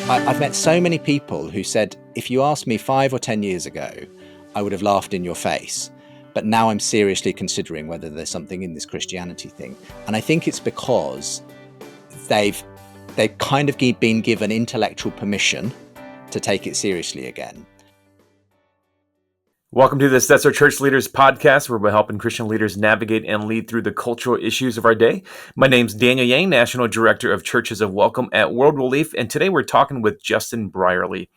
I've met so many people who said, if you asked me 5 or 10 years ago, I would have laughed in your face. But now I'm seriously considering whether there's something in this Christianity thing. And I think it's because they've kind of been given intellectual permission to take it seriously again. Welcome to the Stetzer ChurchLeaders Podcast, where we're helping Christian leaders navigate and lead through the cultural issues of our day. My name's Daniel Yang, National Director of Churches of Welcome at World Relief, and today we're talking with Justin Brierley.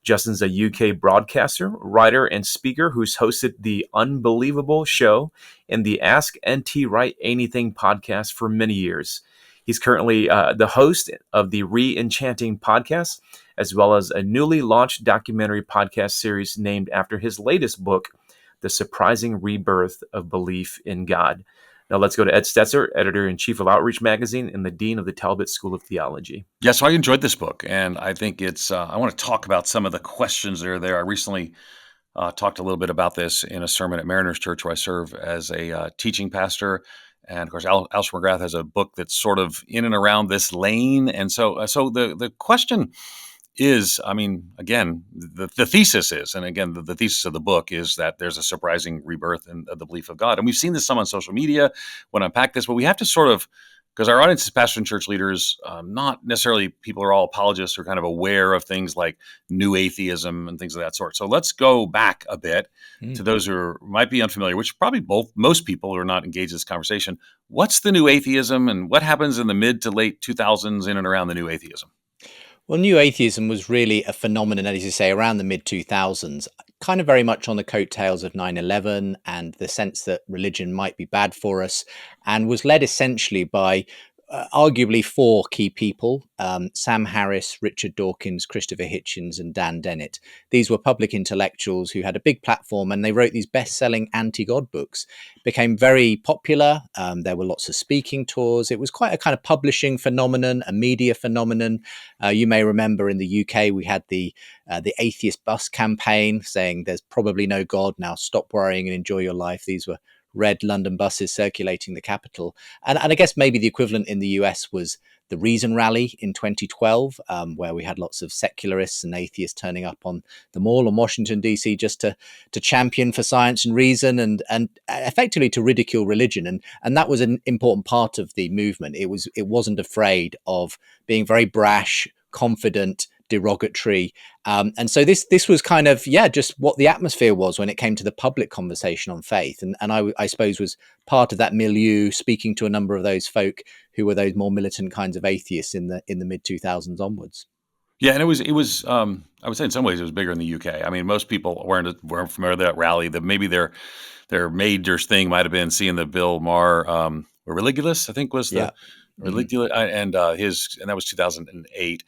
Justin's a UK broadcaster, writer, and speaker who's hosted the Unbelievable Show and the Ask NT Write Anything podcast for many years. He's currently the host of the Re-Enchanting podcast, as well as a newly launched documentary podcast series named after his latest book, The Surprising Rebirth of Belief in God. Now let's go to Ed Stetzer, Editor-in-Chief of Outreach Magazine and the Dean of the Talbot School of Theology. Yeah, so I enjoyed this book, and I think it's, I want to talk about some of the questions that are there. I recently talked a little bit about this in a sermon at Mariners Church, where I serve as a teaching pastor. And of course, Alice McGrath has a book that's sort of in and around this lane. And so the question is, I mean, again, the thesis is, and again, the thesis of the book is that there's a surprising rebirth in the belief of God. And we've seen this some on social media when I unpack this, but we have to sort of, because our audience is pastors and church leaders, not necessarily people who are all apologists or kind of aware of things like new atheism and things of that sort. So let's go back a bit to those who might be unfamiliar, which probably most people who are not engaged in this conversation. What's the new atheism, and what happens in the mid to late 2000s in and around the new atheism? Well, new atheism was really a phenomenon, as you say, around the mid-2000s, kind of very much on the coattails of 9/11 and the sense that religion might be bad for us, and was led essentially by arguably four key people, Sam Harris, Richard Dawkins, Christopher Hitchens, and Dan Dennett. These were public intellectuals who had a big platform, and they wrote these best-selling anti-God books. Became very popular. There were lots of speaking tours. It was quite a kind of publishing phenomenon, a media phenomenon. You may remember in the UK, we had the atheist bus campaign saying there's probably no God, now stop worrying and enjoy your life. These were red London buses circulating the capital. And I guess maybe the equivalent in the US was the Reason Rally in 2012, where we had lots of secularists and atheists turning up on the Mall in Washington, D.C. just to champion for science and reason and effectively to ridicule religion. And that was an important part of the movement. It wasn't afraid of being very brash, confident, derogatory. And so this was kind of, just what the atmosphere was when it came to the public conversation on faith. And I suppose was part of that milieu, speaking to a number of those folk who were those more militant kinds of atheists in the mid 2000s onwards. Yeah, and it was. I would say in some ways it was bigger in the UK. I mean, most people weren't familiar with that rally. That maybe their major thing might have been seeing the Bill Maher Religulous, I think was the Religulous, and that was 2008.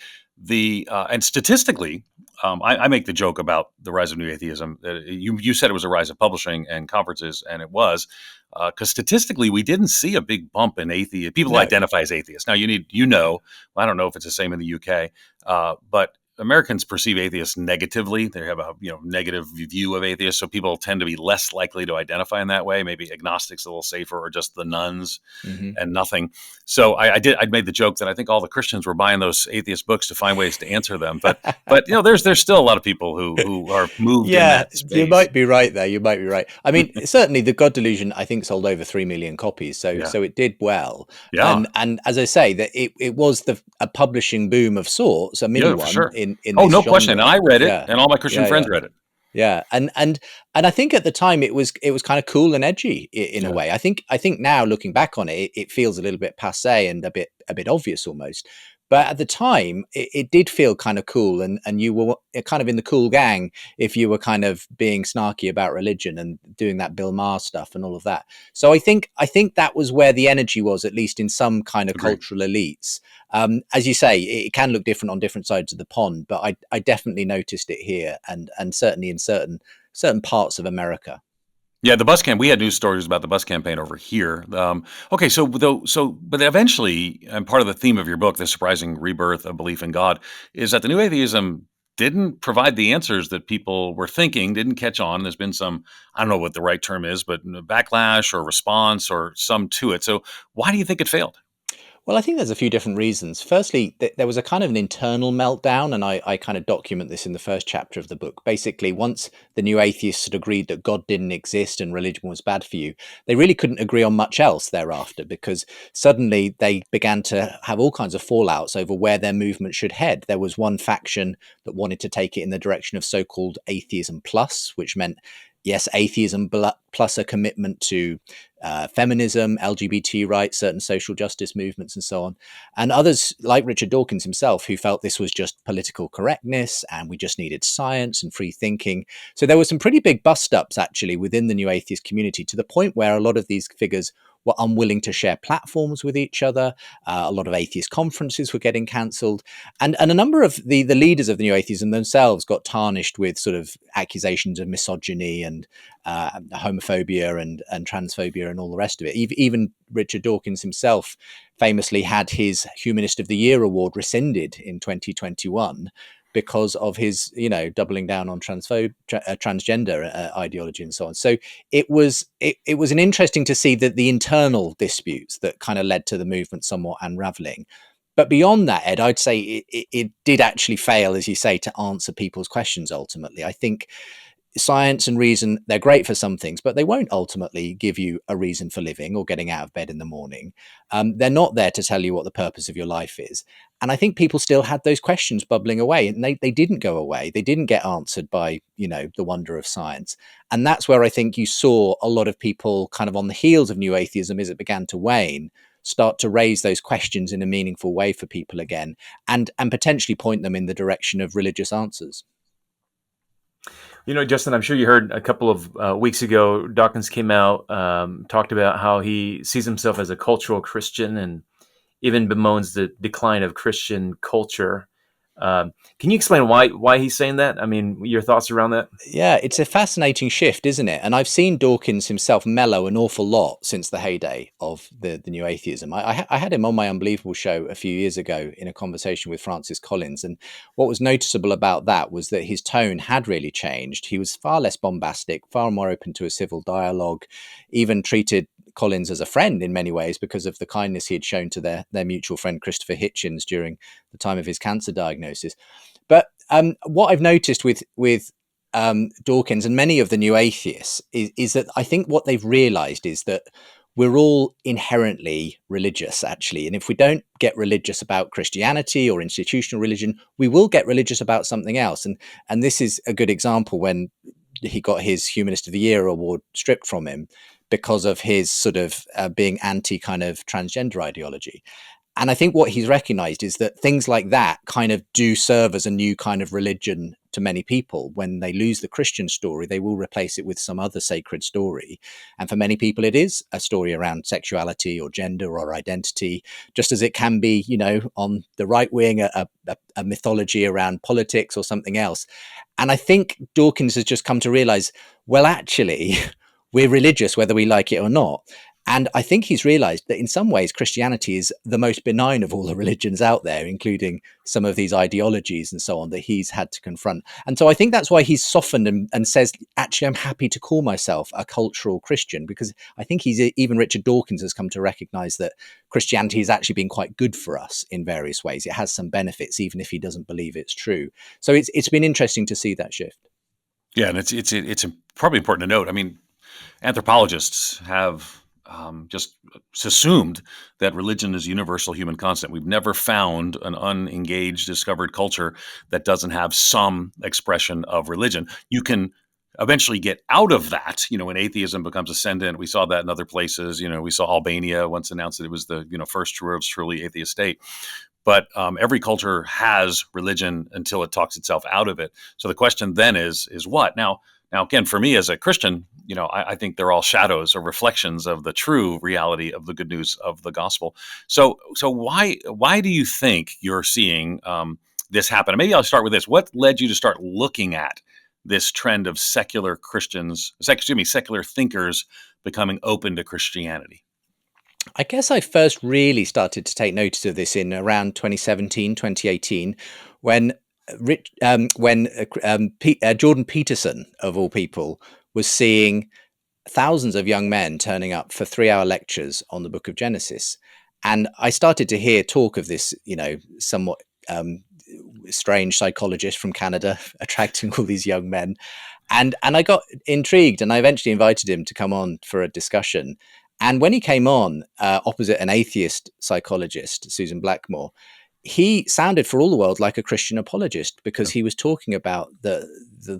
And statistically, I make the joke about the rise of new atheism. You said it was a rise of publishing and conferences, and it was because statistically we didn't see a big bump in atheist people who identify as atheists. Now I don't know if it's the same in the UK, but Americans perceive atheists negatively. They have a negative view of atheists, so people tend to be less likely to identify in that way. Maybe agnostics a little safer, or just the nuns and nothing. So I made the joke that I think all the Christians were buying those atheist books to find ways to answer them. But there's still a lot of people who are moved in that space. You might be right there. You might be right. I mean, certainly the God Delusion, I think, sold over 3 million copies. So it did well. Yeah. And as I say, that it was a publishing boom of sorts, a mini one. Sure. In no genre. question. And I read it, and all my Christian friends read it. Yeah, and I think at the time it was kind of cool and edgy in a way. I think now looking back on it, it feels a little bit passé and a bit obvious almost. But at the time, it did feel kind of cool, and you were kind of in the cool gang if you were kind of being snarky about religion and doing that Bill Maher stuff and all of that. So I think that was where the energy was, at least in some kind of cultural elites. As you say, it can look different on different sides of the pond, but I definitely noticed it here, and certainly in certain parts of America. Yeah, the bus camp. We had news stories about the bus campaign over here. But eventually, and part of the theme of your book, The Surprising Rebirth of Belief in God, is that the new atheism didn't provide the answers that people were thinking, didn't catch on. There's been some, I don't know what the right term is, but backlash or response or some to it. So why do you think it failed? Well, I think there's a few different reasons. Firstly, there was a kind of an internal meltdown, and I kind of document this in the first chapter of the book. Basically, once the new atheists had agreed that God didn't exist and religion was bad for you, they really couldn't agree on much else thereafter, because suddenly they began to have all kinds of fallouts over where their movement should head. There was one faction that wanted to take it in the direction of so-called atheism plus, which meant, yes, atheism plus a commitment to feminism, LGBT rights, certain social justice movements, and so on. And others, like Richard Dawkins himself, who felt this was just political correctness and we just needed science and free thinking. So there were some pretty big bust-ups, actually, within the new atheist community, to the point where a lot of these figures were unwilling to share platforms with each other. A lot of atheist conferences were getting cancelled. And a number of the leaders of the new atheism themselves got tarnished with sort of accusations of misogyny and homophobia and transphobia and all the rest of it. Even Richard Dawkins himself famously had his Humanist of the Year award rescinded in 2021 because of his, doubling down on transgender ideology and so on. So it was an interesting to see that the internal disputes that kind of led to the movement somewhat unraveling. But beyond that, Ed, I'd say it did actually fail, as you say, to answer people's questions ultimately. I think science and reason, they're great for some things, but they won't ultimately give you a reason for living or getting out of bed in the morning. They're not there to tell you what the purpose of your life is. And I think people still had those questions bubbling away, and they didn't go away. They didn't get answered by, the wonder of science. And that's where I think you saw a lot of people kind of on the heels of new atheism as it began to wane, start to raise those questions in a meaningful way for people again, and potentially point them in the direction of religious answers. Justin, I'm sure you heard a couple of weeks ago, Dawkins came out, talked about how he sees himself as a cultural Christian and even bemoans the decline of Christian culture. Can you explain why he's saying that? I mean, your thoughts around that? Yeah, it's a fascinating shift, isn't it? And I've seen Dawkins himself mellow an awful lot since the heyday of the new atheism. I had him on my Unbelievable show a few years ago in a conversation with Francis Collins. And what was noticeable about that was that his tone had really changed. He was far less bombastic, far more open to a civil dialogue, even treated Collins as a friend in many ways because of the kindness he had shown to their mutual friend Christopher Hitchens during the time of his cancer diagnosis. But what I've noticed with Dawkins and many of the new atheists is that I think what they've realized is that we're all inherently religious, actually. And if we don't get religious about Christianity or institutional religion, we will get religious about something else. And this is a good example when he got his Humanist of the Year award stripped from him because of his sort of being anti kind of transgender ideology. And I think what he's recognized is that things like that kind of do serve as a new kind of religion to many people. When they lose the Christian story, they will replace it with some other sacred story. And for many people, it is a story around sexuality or gender or identity, just as it can be, on the right wing, a mythology around politics or something else. And I think Dawkins has just come to realize, well, actually, we're religious whether we like it or not. And I think he's realized that in some ways, Christianity is the most benign of all the religions out there, including some of these ideologies and so on that he's had to confront. And so I think that's why he's softened and says, actually, I'm happy to call myself a cultural Christian, because I think even Richard Dawkins has come to recognize that Christianity has actually been quite good for us in various ways. It has some benefits, even if he doesn't believe it's true. So it's been interesting to see that shift. Yeah, and it's probably important to note. I mean, anthropologists have just assumed that religion is a universal human constant. We've never found an unengaged, discovered culture that doesn't have some expression of religion. You can eventually get out of that, when atheism becomes ascendant. We saw that in other places. We saw Albania once announced that it was the first world's truly atheist state. But every culture has religion until it talks itself out of it. So the question then is what? Now, again, for me as a Christian, I think they're all shadows or reflections of the true reality of the good news of the gospel. So why do you think you're seeing this happen? And maybe I'll start with this. What led you to start looking at this trend of secular thinkers becoming open to Christianity? I guess I first really started to take notice of this in around 2017, 2018, when Jordan Peterson, of all people, was seeing thousands of young men turning up for 3-hour lectures on the book of Genesis. And I started to hear talk of this, somewhat strange psychologist from Canada attracting all these young men. And I got intrigued, and I eventually invited him to come on for a discussion. And when he came on, opposite an atheist psychologist, Susan Blackmore, he sounded for all the world like a Christian apologist, because he was talking about the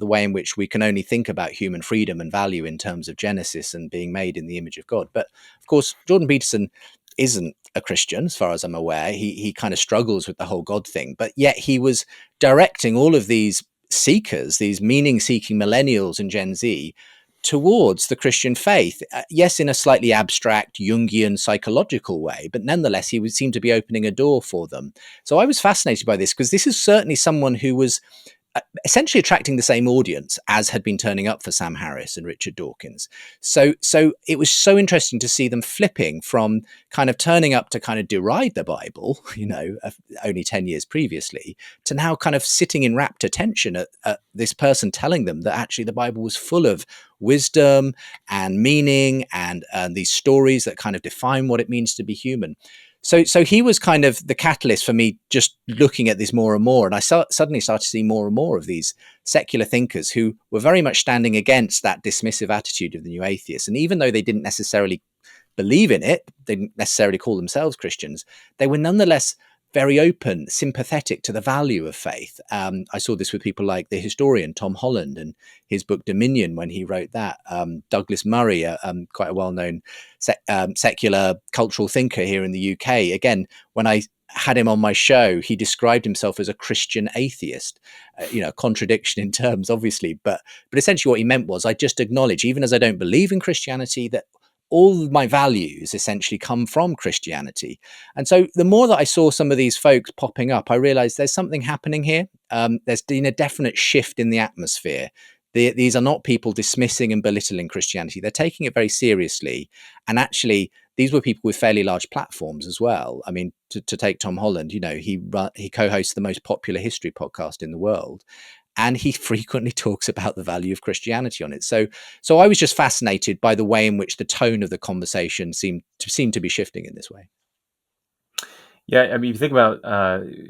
way in which we can only think about human freedom and value in terms of Genesis and being made in the image of God. But of course, Jordan Peterson isn't a Christian, as far as I'm aware. He kind of struggles with the whole God thing, but yet he was directing all of these seekers, these meaning-seeking millennials and Gen Z, towards the Christian faith. Yes, in a slightly abstract, Jungian, psychological way, but nonetheless, he would seem to be opening a door for them. So I was fascinated by this, because this is certainly someone who was essentially attracting the same audience as had been turning up for Sam Harris and Richard Dawkins. So it was so interesting to see them flipping from kind of turning up to kind of deride the Bible, only 10 years previously, to now kind of sitting in rapt attention at this person telling them that actually the Bible was full of wisdom and meaning and these stories that kind of define what it means to be human. So he was kind of the catalyst for me just looking at this more and more. And I suddenly started to see more and more of these secular thinkers who were very much standing against that dismissive attitude of the new atheists. And even though they didn't necessarily believe in it, they didn't necessarily call themselves Christians, they were nonetheless very open, sympathetic to the value of faith. I saw this with people like the historian Tom Holland and his book Dominion, when he wrote that. Douglas Murray, quite a well-known secular cultural thinker here in the UK. Again, when I had him on my show, he described himself as a Christian atheist. Contradiction in terms, obviously, but essentially what he meant was, I just acknowledge, even as I don't believe in Christianity, that all of my values essentially come from Christianity. And so the more that I saw some of these folks popping up, I realized there's something happening here. There's been a definite shift in the atmosphere. These are not people dismissing and belittling Christianity. They're taking it very seriously. And actually, these were people with fairly large platforms as well. I mean, to take Tom Holland, he co-hosts the most popular history podcast in the world. And he frequently talks about the value of Christianity on it. So I was just fascinated by the way in which the tone of the conversation seemed to be shifting in this way. Yeah, I mean, if you think about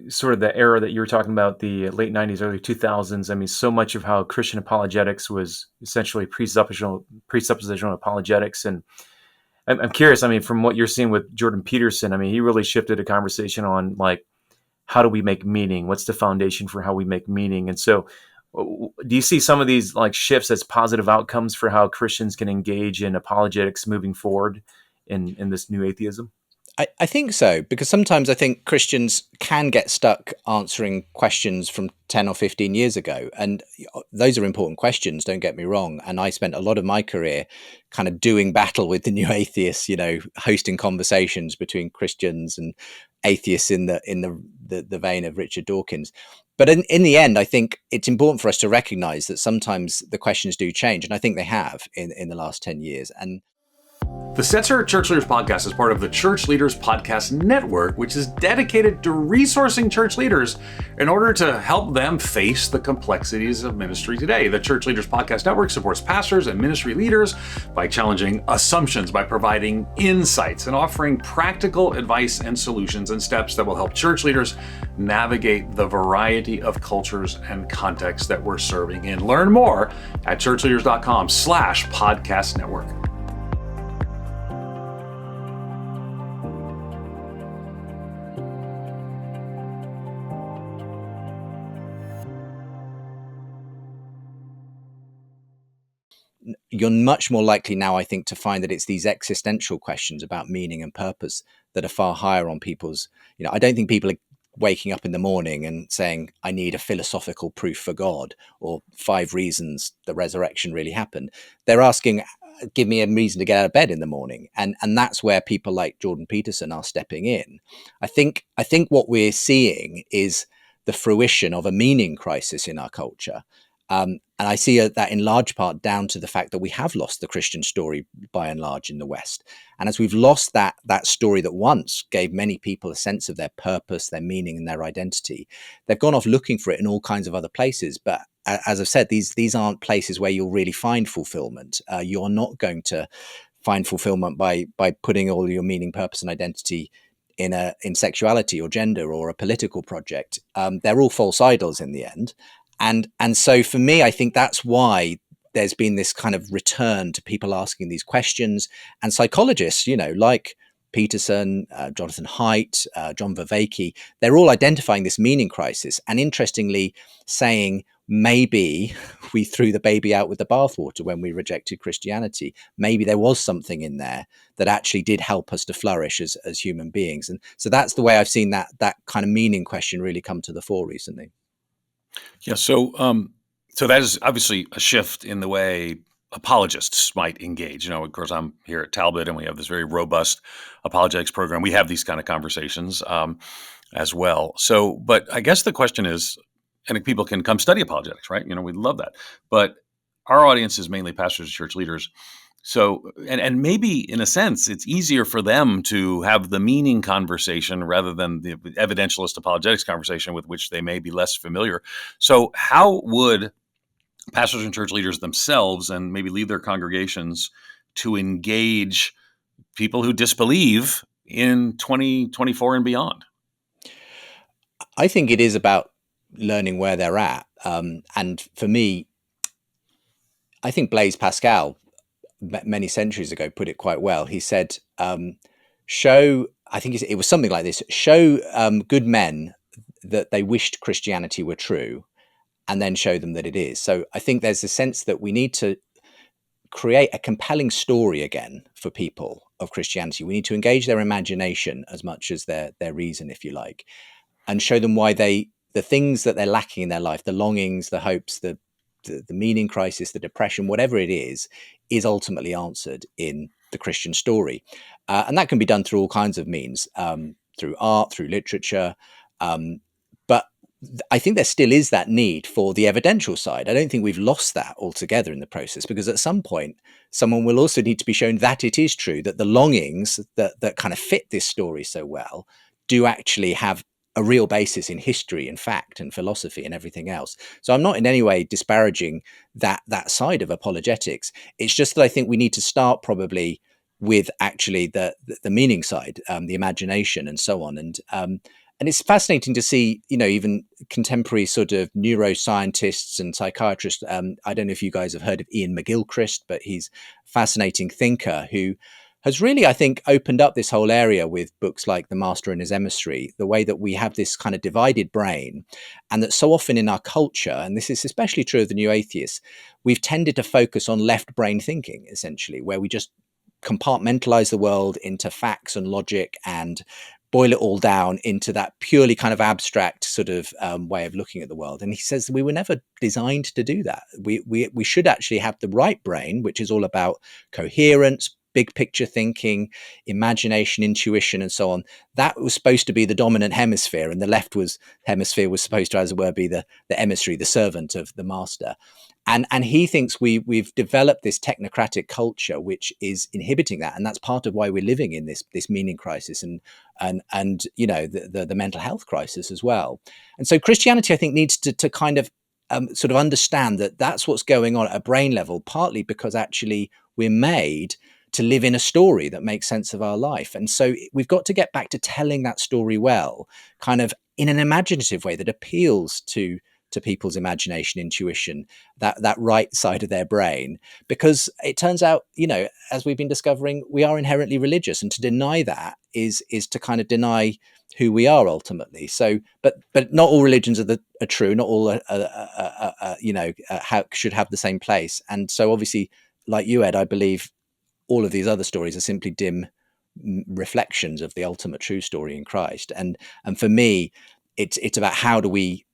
sort of the era that you were talking about, the late 90s, early 2000s, I mean, so much of how Christian apologetics was essentially presuppositional apologetics. And I'm curious, I mean, from what you're seeing with Jordan Peterson, I mean, he really shifted a conversation on, like, how do we make meaning? What's the foundation for how we make meaning? And so do you see some of these like shifts as positive outcomes for how Christians can engage in apologetics moving forward in this new atheism? I think so, because sometimes I think Christians can get stuck answering questions from 10 or 15 years ago. And those are important questions, don't get me wrong. And I spent a lot of my career kind of doing battle with the new atheists, hosting conversations between Christians and atheists in the vein of Richard Dawkins. But in the end, I think it's important for us to recognize that sometimes the questions do change. And I think they have in the last 10 years. And the Stetzer Church Leaders Podcast is part of the Church Leaders Podcast Network, which is dedicated to resourcing church leaders in order to help them face the complexities of ministry today. The Church Leaders Podcast Network supports pastors and ministry leaders by challenging assumptions, by providing insights, and offering practical advice and solutions and steps that will help church leaders navigate the variety of cultures and contexts that we're serving in. Learn more at ChurchLeaders.com/podcast network. You're much more likely now, I think, to find that it's these existential questions about meaning and purpose that are far higher on people's, I don't think people are waking up in the morning and saying, I need a philosophical proof for God or 5 reasons the resurrection really happened. They're asking, give me a reason to get out of bed in the morning. And that's where people like Jordan Peterson are stepping in. I think what we're seeing is the fruition of a meaning crisis in our culture. And I see that in large part down to the fact that we have lost the Christian story by and large in the West. And as we've lost that story that once gave many people a sense of their purpose, their meaning, and their identity, they've gone off looking for it in all kinds of other places. But as I've said, these aren't places where you'll really find fulfillment. You're not going to find fulfillment by putting all your meaning, purpose, and identity in sexuality or gender or a political project. They're all false idols in the end. And so for me, I think that's why there's been this kind of return to people asking these questions, and psychologists, like Peterson, Jonathan Haidt, John Vervaeke, they're all identifying this meaning crisis, and interestingly saying maybe we threw the baby out with the bathwater when we rejected Christianity. Maybe there was something in there that actually did help us to flourish as human beings. And so that's the way I've seen that kind of meaning question really come to the fore recently. Yeah. So that is obviously a shift in the way apologists might engage. Of course, I'm here at Talbot, and we have this very robust apologetics program. We have these kind of conversations as well. So, but I guess the question is, and people can come study apologetics, right? We'd love that. But our audience is mainly pastors and church leaders. So, and maybe in a sense, it's easier for them to have the meaning conversation rather than the evidentialist apologetics conversation with which they may be less familiar. So how would pastors and church leaders themselves and maybe lead their congregations to engage people who disbelieve in 2024 and beyond? I think it is about learning where they're at. And for me, I think Blaise Pascal, many centuries ago, put it quite well. He said, I think it was something like this, show good men that they wished Christianity were true, and then show them that it is. So I think there's a sense that we need to create a compelling story again for people of Christianity. We need to engage their imagination as much as their reason, if you like, and show them why the things that they're lacking in their life, the longings, the hopes, the meaning crisis, the depression, whatever it is ultimately answered in the Christian story. And that can be done through all kinds of means, through art, through literature. But I think there still is that need for the evidential side. I don't think we've lost that altogether in the process, because at some point, someone will also need to be shown that it is true, that the longings that kind of fit this story so well do actually have a real basis in history and fact and philosophy and everything else. So I'm not in any way disparaging that side of apologetics. It's just that I think we need to start probably with actually the meaning side, the imagination and so on. And it's fascinating to see, even contemporary sort of neuroscientists and psychiatrists. I don't know if you guys have heard of Ian McGilchrist, but he's a fascinating thinker who has really, I think, opened up this whole area with books like The Master and His Emissary, the way that we have this kind of divided brain, and that so often in our culture, and this is especially true of the new atheists, we've tended to focus on left brain thinking, essentially, where we just compartmentalize the world into facts and logic and boil it all down into that purely kind of abstract sort of way of looking at the world. And he says we were never designed to do that. We should actually have the right brain, which is all about coherence, big picture thinking, imagination, intuition, and so on. That was supposed to be the dominant hemisphere, and the left hemisphere was supposed to, as it were, be the emissary, the servant of the master. And he thinks we've developed this technocratic culture which is inhibiting that, and that's part of why we're living in this meaning crisis and the mental health crisis as well. And so Christianity, I think, needs to kind of sort of understand that that's what's going on at a brain level, partly because actually we're made to live in a story that makes sense of our life. And so we've got to get back to telling that story well, kind of in an imaginative way that appeals to people's imagination, intuition, that right side of their brain, because it turns out, as we've been discovering, we are inherently religious, and to deny that is to kind of deny who we are ultimately. So, but not all religions are true. Not all should have the same place. And so, obviously, like you, Ed, I believe all of these other stories are simply dim reflections of the ultimate true story in Christ. And for me, it's about how do we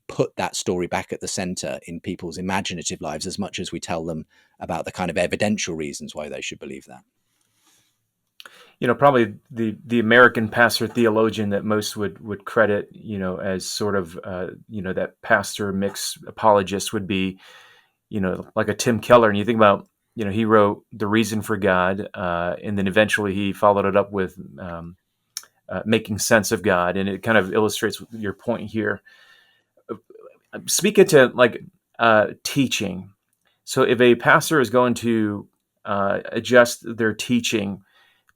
put that story back at the center in people's imaginative lives, as much as we tell them about the kind of evidential reasons why they should believe that. Probably the American pastor theologian that most would credit, as sort of, that pastor mix apologist would be, like a Tim Keller. And you think about, he wrote The Reason for God, and then eventually he followed it up with Making Sense of God. And it kind of illustrates your point here. Speaking to teaching. So if a pastor is going to adjust their teaching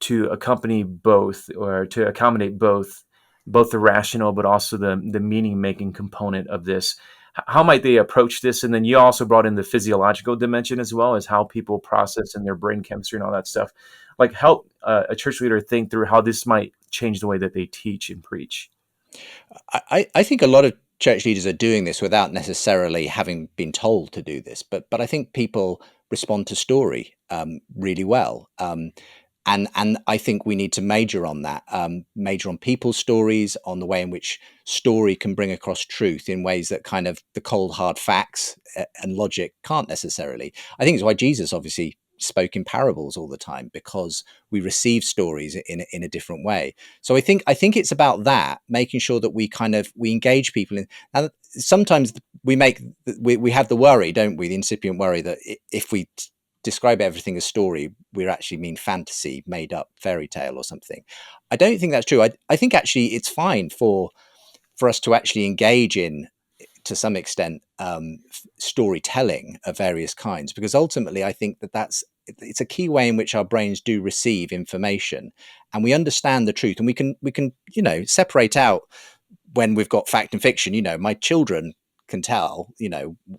to accompany both, or to accommodate both the rational but also the meaning making component of this? How might they approach this? And then you also brought in the physiological dimension as well, as how people process in their brain chemistry and all that stuff. Like, help a church leader think through how this might change the way that they teach and preach. I think a lot of church leaders are doing this without necessarily having been told to do this, but I think people respond to story really well, and I think we need to major on that, major on people's stories, on the way in which story can bring across truth in ways that kind of the cold hard facts and logic can't necessarily. I think it's why Jesus obviously spoke in parables all the time, because we receive stories in a different way. So I think it's about that, making sure that we engage people in. And sometimes we have the worry, don't we, the incipient worry that if we describe everything as story, we actually mean fantasy, made up fairy tale or something. I don't think that's true. I think actually it's fine for us to actually engage in, to some extent, storytelling of various kinds, because ultimately I think it's a key way in which our brains do receive information, and we understand the truth, and we can separate out when we've got fact and fiction. My children can tell,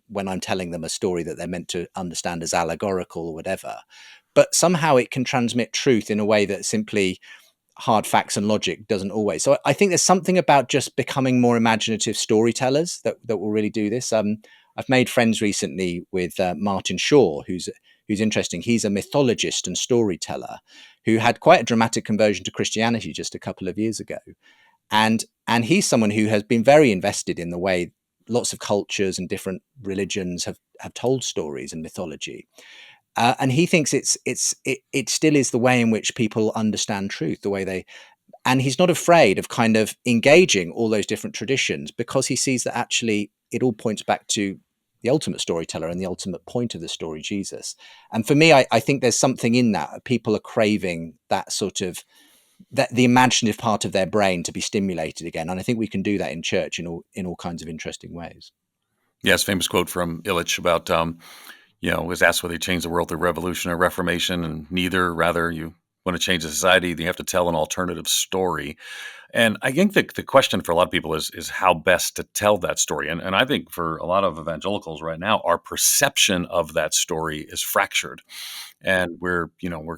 when I'm telling them a story that they're meant to understand as allegorical or whatever, but somehow it can transmit truth in a way that simply hard facts and logic doesn't always. So I think there's something about just becoming more imaginative storytellers that will really do this. I've made friends recently with Martin Shaw, who's interesting. He's a mythologist and storyteller who had quite a dramatic conversion to Christianity just a couple of years ago, and he's someone who has been very invested in the way lots of cultures and different religions have told stories and mythology. And he thinks it still is the way in which people understand truth, the way they, and he's not afraid of kind of engaging all those different traditions, because he sees that actually it all points back to the ultimate storyteller and the ultimate point of the story, Jesus. And for me, I think there's something in that. People are craving that sort of, that the imaginative part of their brain to be stimulated again. And I think we can do that in church in all kinds of interesting ways. Yes, famous quote from Illich about was asked whether you change the world through revolution or reformation, and neither. Rather, you want to change the society, you have to tell an alternative story. And I think the question for a lot of people is how best to tell that story. And I think for a lot of evangelicals right now, our perception of that story is fractured. And we're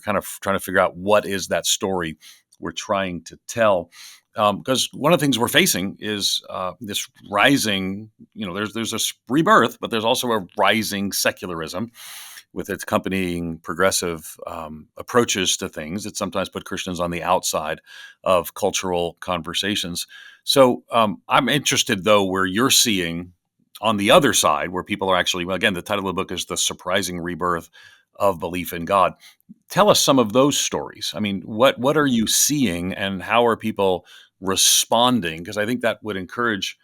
kind of trying to figure out what is that story we're trying to tell. Because one of the things we're facing is this rising, there's a rebirth, but there's also a rising secularism with its accompanying progressive approaches to things that sometimes put Christians on the outside of cultural conversations. So I'm interested, though, where you're seeing on the other side, where people are actually, well, again, the title of the book is The Surprising Rebirth of Belief in God. Tell us some of those stories. I mean, what are you seeing, and how are people responding? Because I think that would encourage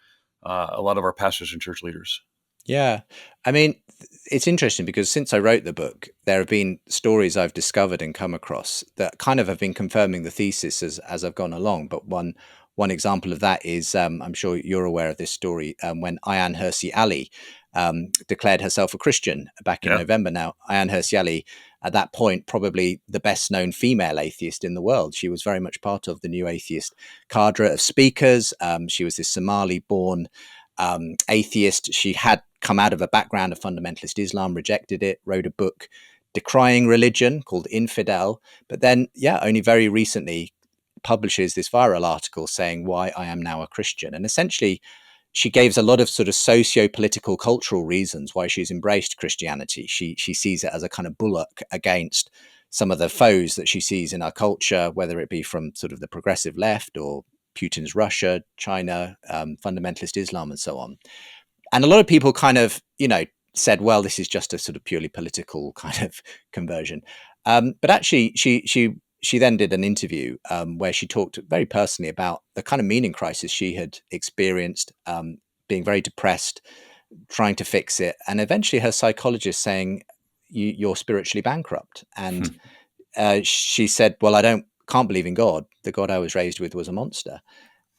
a lot of our pastors and church leaders. Yeah. I mean, it's interesting because since I wrote the book, there have been stories I've discovered and come across that kind of have been confirming the thesis as I've gone along. But one example of that is, I'm sure you're aware of this story, when Ayaan Hirsi Ali declared herself a Christian back in November. Now, Ayaan Hirsi Ali, at that point, probably the best known female atheist in the world. She was very much part of the new atheist cadre of speakers. She was this Somali-born atheist. She had come out of a background of fundamentalist Islam, rejected it, wrote a book decrying religion called Infidel, but then, only very recently publishes this viral article saying why I am now a Christian. And essentially, she gives a lot of sort of socio-political, cultural reasons why she's embraced Christianity. She sees it as a kind of bulwark against some of the foes that she sees in our culture, whether it be from sort of the progressive left or Putin's Russia, China, fundamentalist Islam, and so on. And a lot of people kind of, said, well, this is just a sort of purely political kind of conversion. But actually, she then did an interview where she talked very personally about the kind of meaning crisis she had experienced, being very depressed, trying to fix it. And eventually her psychologist saying, you're spiritually bankrupt. And she said, well, can't believe in God. The God I was raised with was a monster.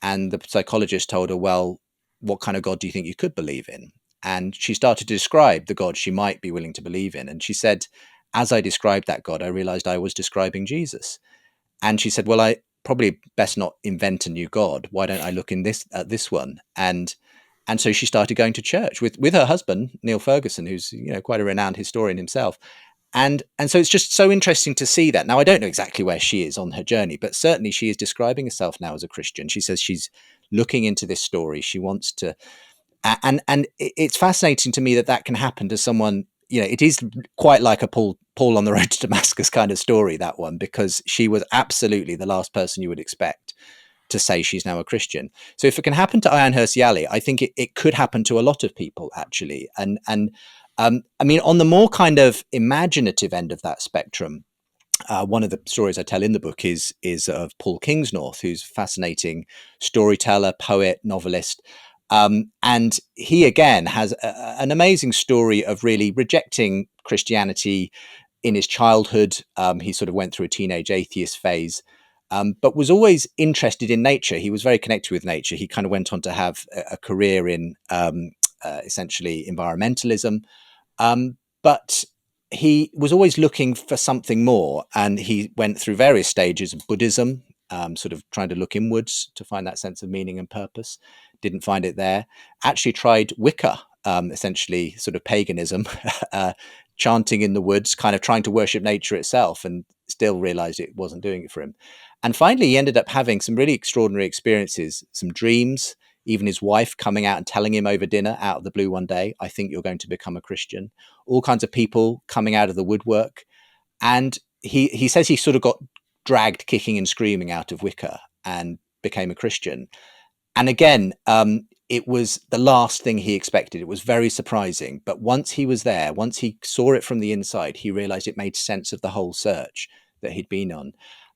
And the psychologist told her, well, what kind of God do you think you could believe in? And she started to describe the God she might be willing to believe in. And she said, as I described that God, I realized I was describing Jesus. And she said, well, I probably best not invent a new God. Why don't I look in at this one? And so she started going to church with her husband, Neil Ferguson, who's quite a renowned historian himself. And so it's just so interesting to see that. Now, I don't know exactly where she is on her journey, but certainly she is describing herself now as a Christian. She says she's looking into this story. She wants to, and it's fascinating to me that can happen to someone. It is quite like a Paul on the road to Damascus kind of story, that one, because she was absolutely the last person you would expect to say she's now a Christian. So if it can happen to Ayaan Hirsi Ali, I think it could happen to a lot of people, actually. And I mean, on the more kind of imaginative end of that spectrum, one of the stories I tell in the book is of Paul Kingsnorth, who's a fascinating storyteller, poet, novelist. And he, again, has an amazing story of really rejecting Christianity in his childhood. He sort of went through a teenage atheist phase, but was always interested in nature. He was very connected with nature. He kind of went on to have a career in essentially environmentalism. But he was always looking for something more. And he went through various stages of Buddhism, sort of trying to look inwards to find that sense of meaning and purpose. Didn't find it there. Actually tried Wicca, essentially sort of paganism, chanting in the woods, kind of trying to worship nature itself, and still realized it wasn't doing it for him. And finally, he ended up having some really extraordinary experiences, some dreams, even his wife coming out and telling him over dinner out of the blue one day, I think you're going to become a Christian. All kinds of people coming out of the woodwork. And he says he sort of got dragged kicking and screaming out of Wicca and became a Christian. And again, it was the last thing he expected. It was very surprising. But once he was there, once he saw it from the inside, he realized it made sense of the whole search that he'd been on.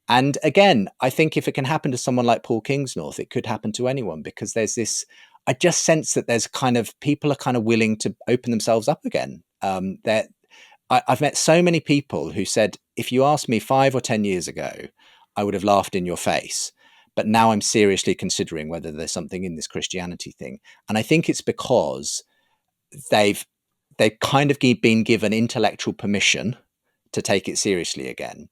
And again, I think if it can happen to someone like Paul Kingsnorth, it could happen to anyone, because there's this, I just sense that there's kind of, people are kind of willing to open themselves up again. I've met so many people who said, if you asked me 5 or 10 years ago, I would have laughed in your face. But now I'm seriously considering whether there's something in this Christianity thing. And I think it's because they've kind of been given intellectual permission to take it seriously again.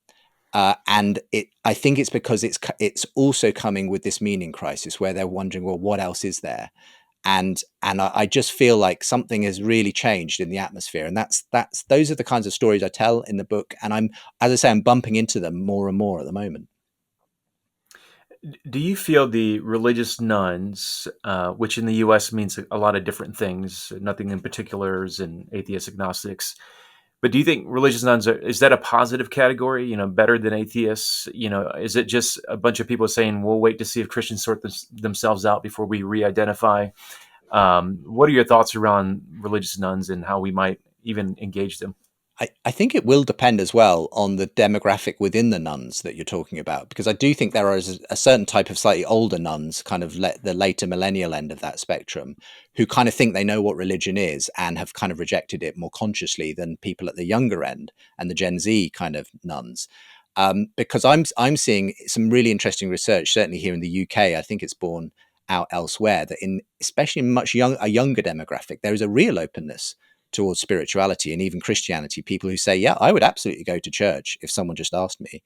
And I think it's because it's also coming with this meaning crisis where they're wondering, well, what else is there? And I just feel like something has really changed in the atmosphere. And those are the kinds of stories I tell in the book. And I'm bumping into them more and more at the moment. Do you feel the religious nuns, which in the U.S. means a lot of different things, nothing in particulars and atheist agnostics, but do you think religious nuns is that a positive category, better than atheists? Is it just a bunch of people saying, we'll wait to see if Christians sort themselves out before we re-identify? What are your thoughts around religious nuns and how we might even engage them? I think it will depend as well on the demographic within the nuns that you're talking about, because I do think there is a certain type of slightly older nuns, kind of the later millennial end of that spectrum, who kind of think they know what religion is and have kind of rejected it more consciously than people at the younger end and the Gen Z kind of nuns. Because I'm seeing some really interesting research, certainly here in the UK. I think it's borne out elsewhere, that especially in a younger demographic, there is a real openness towards spirituality and even Christianity. People who say, yeah, I would absolutely go to church if someone just asked me.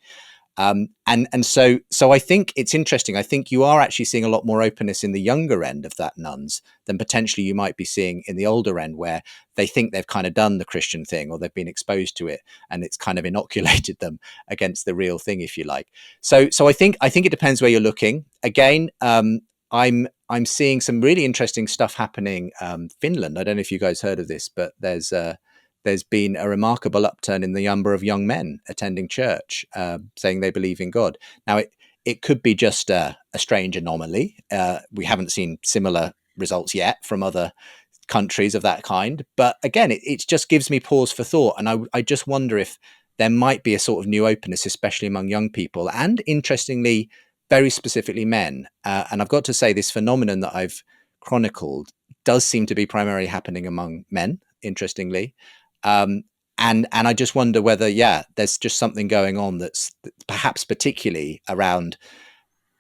And so I think it's interesting. I think you are actually seeing a lot more openness in the younger end of that nuns than potentially you might be seeing in the older end, where they think they've kind of done the Christian thing, or they've been exposed to it and it's kind of inoculated them against the real thing, if you like. So I think it depends where you're looking. Again, I'm seeing some really interesting stuff happening. Finland, I don't know if you guys heard of this, but there's been a remarkable upturn in the number of young men attending church, saying they believe in God. Now, it could be just a strange anomaly. We haven't seen similar results yet from other countries of that kind. But again, it just gives me pause for thought. And I just wonder if there might be a sort of new openness, especially among young people, and interestingly, very specifically men. And I've got to say, this phenomenon that I've chronicled does seem to be primarily happening among men, interestingly. And I just wonder whether, there's just something going on that's perhaps particularly around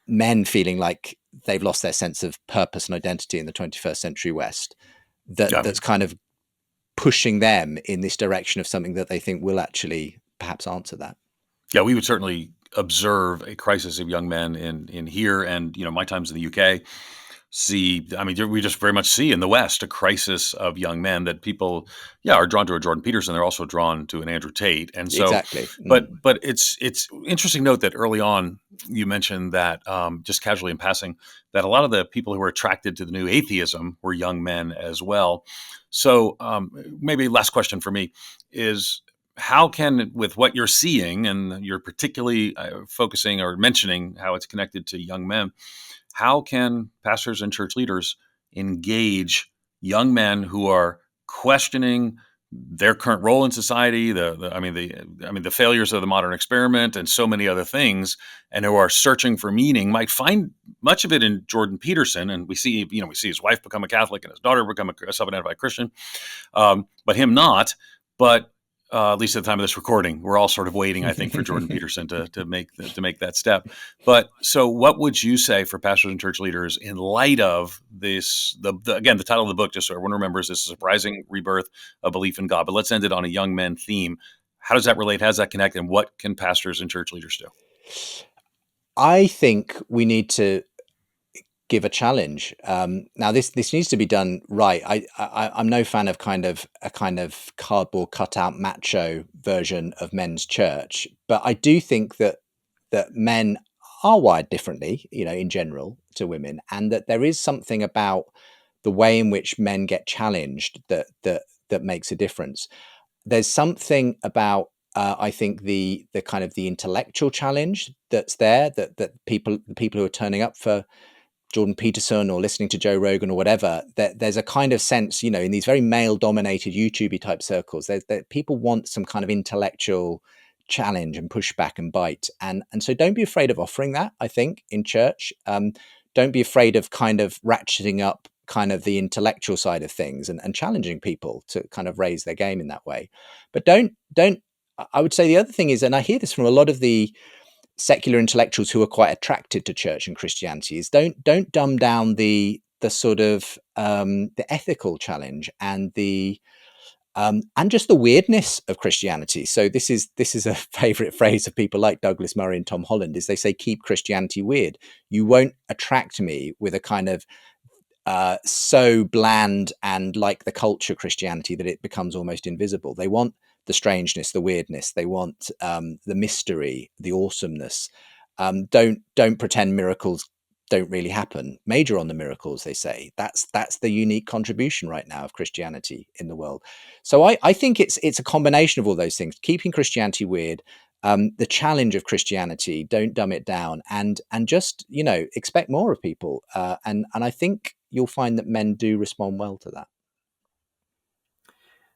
men feeling like they've lost their sense of purpose and identity in the 21st century West, that's kind of pushing them in this direction of something that they think will actually perhaps answer that. Yeah, we would certainly observe a crisis of young men in here, and my times in the UK. We just very much see in the West a crisis of young men that people, are drawn to a Jordan Peterson. They're also drawn to an Andrew Tate, and so Exactly. But it's interesting to note that early on you mentioned that just casually in passing that a lot of the people who were attracted to the new atheism were young men as well. So maybe last question for me is, how can, with what you're seeing, and you're particularly focusing or mentioning how it's connected to young men, how can pastors and church leaders engage young men who are questioning their current role in society, the failures of the modern experiment, and so many other things, and who are searching for meaning, might find much of it in Jordan Peterson, and we see his wife become a Catholic and his daughter become a self-identified Christian, but him not. But at least at the time of this recording, we're all sort of waiting, I think, for Jordan Peterson to make that step. But so, what would you say for pastors and church leaders in light of this? Again, the title of the book, just so everyone remembers, is "Surprising Rebirth of Belief in God." But let's end it on a young men theme. How does that relate? How does that connect? And what can pastors and church leaders do? I think we need to give a challenge. Now, this needs to be done right. I'm no fan of a kind of cardboard cutout macho version of men's church, but I do think that men are wired differently, in general, to women, and that there is something about the way in which men get challenged that makes a difference. There's something about I think the kind of the intellectual challenge that's there, that the people who are turning up for Jordan Peterson or listening to Joe Rogan or whatever, that there's a kind of sense, in these very male-dominated YouTube type circles, that people want some kind of intellectual challenge and pushback and bite, and so don't be afraid of offering that. I think in church, don't be afraid of kind of ratcheting up kind of the intellectual side of things and challenging people to kind of raise their game in that way. But don't. I would say the other thing is, and I hear this from a lot of the secular intellectuals who are quite attracted to church and Christianity, is don't dumb down the sort of the ethical challenge and just the weirdness of Christianity. So this is a favorite phrase of people like Douglas Murray and Tom Holland, is they say, keep Christianity weird. You won't attract me with a kind of so bland and like the culture Christianity that it becomes almost invisible. They want the strangeness, the weirdness. They want the mystery, the awesomeness. Don't pretend miracles don't really happen. Major on the miracles, they say. That's the unique contribution right now of Christianity in the world. So I think it's a combination of all those things. Keeping Christianity weird, the challenge of Christianity, don't dumb it down, and just expect more of people. And I think you'll find that men do respond well to that.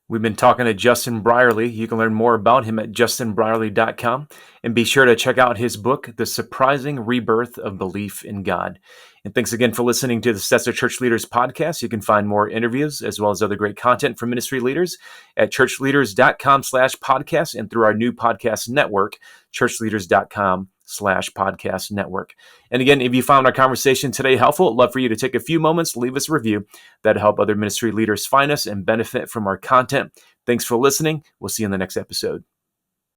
We've been talking to Justin Brierley. You can learn more about him at ChurchLeaders.com, and be sure to check out his book, The Surprising Rebirth of Belief in God. And thanks again for listening to the Stetzer Church Leaders Podcast. You can find more interviews as well as other great content from ministry leaders at ChurchLeaders.com/podcast and through our new podcast network, ChurchLeaders.com/podcast network. And again, if you found our conversation today helpful, I'd love for you to take a few moments to leave us a review. That'll help other ministry leaders find us and benefit from our content. Thanks for listening. We'll see you in the next episode.